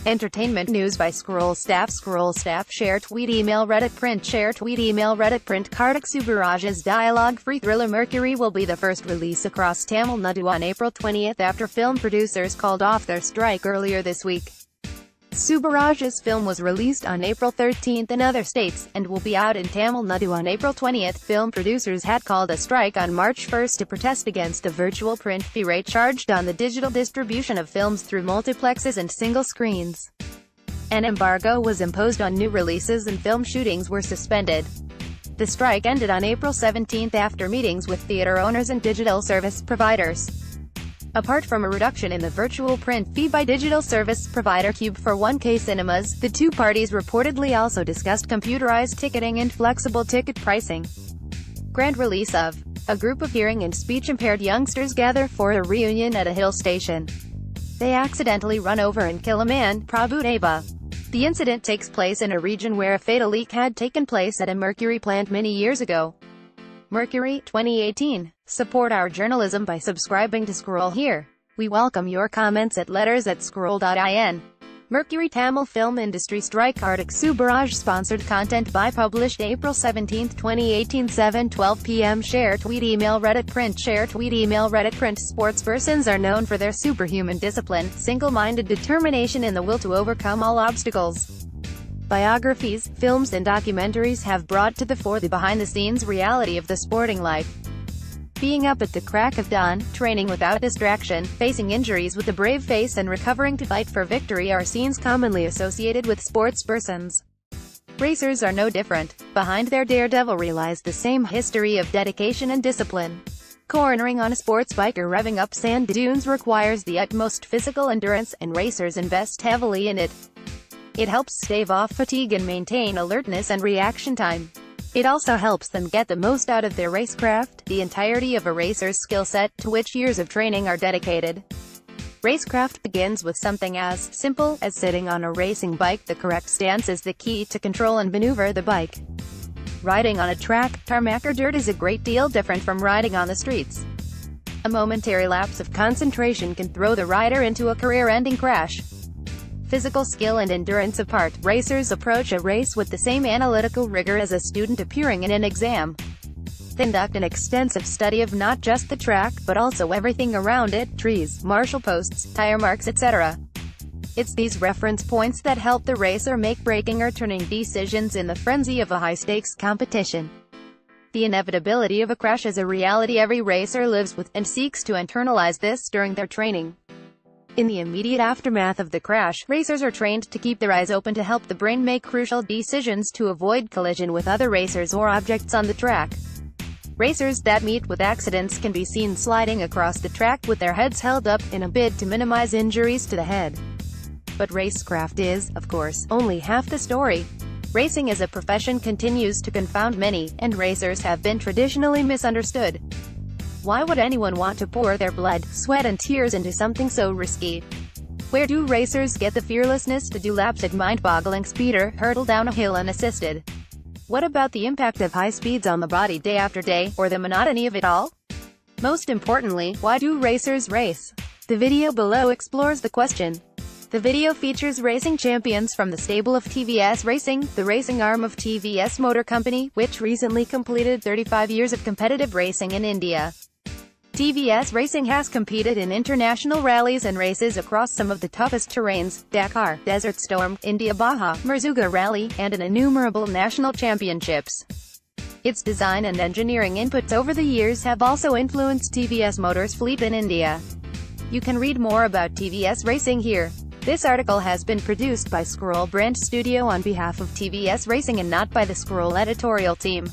Entertainment news by Scroll staff share tweet email Reddit print share tweet email Reddit print Kartik Subbaraj's dialogue-free thriller Mercury will be the first release across Tamil Nadu on April 20 after film producers called off their strike earlier this week. Subbaraj's film was released on April 13 in other states, and will be out in Tamil Nadu on April 20. Film producers had called a strike on March 1 to protest against a virtual print fee rate charged on the digital distribution of films through multiplexes and single screens. An embargo was imposed on new releases and film shootings were suspended. The strike ended on April 17 after meetings with theater owners and digital service providers. Apart from a reduction in the virtual print fee by digital service provider Cube for 1K Cinemas, the two parties reportedly also discussed computerized ticketing and flexible ticket pricing. Grand release of a group of hearing and speech-impaired youngsters gather for a reunion at a hill station. They accidentally run over and kill a man, Prabhudeva. The incident takes place in a region where a fatal leak had taken place at a Mercury plant many years ago. Mercury, 2018. Support our journalism by subscribing to Scroll here. We welcome your comments at letters@scroll.in. Mercury Tamil film industry strike Kartik Subbaraj sponsored content by published April 17, 2018 7:12 p.m. Share tweet email Reddit print share tweet email Reddit print Sportspersons are known for their superhuman discipline, single-minded determination and the will to overcome all obstacles. Biographies, films and documentaries have brought to the fore the behind-the-scenes reality of the sporting life. Being up at the crack of dawn, training without distraction, facing injuries with a brave face and recovering to fight for victory are scenes commonly associated with sportspersons. Racers are no different. Behind their daredevilry lies the same history of dedication and discipline. Cornering on a sports bike or revving up sand dunes requires the utmost physical endurance, and racers invest heavily in it. It helps stave off fatigue and maintain alertness and reaction time. It also helps them get the most out of their racecraft, the entirety of a racer's skill set, to which years of training are dedicated. Racecraft begins with something as simple as sitting on a racing bike. The correct stance is the key to control and maneuver the bike. Riding on a track, tarmac or dirt is a great deal different from riding on the streets. A momentary lapse of concentration can throw the rider into a career-ending crash. Physical skill and endurance apart, racers approach a race with the same analytical rigor as a student appearing in an exam. They conduct an extensive study of not just the track, but also everything around it: trees, marshal posts, tire marks, etc. It's these reference points that help the racer make braking or turning decisions in the frenzy of a high-stakes competition. The inevitability of a crash is a reality every racer lives with, and seeks to internalize this during their training. In the immediate aftermath of the crash, racers are trained to keep their eyes open to help the brain make crucial decisions to avoid collision with other racers or objects on the track. Racers that meet with accidents can be seen sliding across the track with their heads held up, in a bid to minimize injuries to the head. But racecraft is, of course, only half the story. Racing as a profession continues to confound many, and racers have been traditionally misunderstood. Why would anyone want to pour their blood, sweat and tears into something so risky? Where do racers get the fearlessness to do laps at mind-boggling speed or hurtle down a hill unassisted? What about the impact of high speeds on the body day after day, or the monotony of it all? Most importantly, why do racers race? The video below explores the question. The video features racing champions from the stable of TVS Racing, the racing arm of TVS Motor Company, which recently completed 35 years of competitive racing in India. TVS Racing has competed in international rallies and races across some of the toughest terrains: Dakar, Desert Storm, India Baja, Merzouga Rally, and in innumerable national championships. Its design and engineering inputs over the years have also influenced TVS Motors' fleet in India. You can read more about TVS Racing here. This article has been produced by Scroll Brand Studio on behalf of TVS Racing and not by the Scroll editorial team.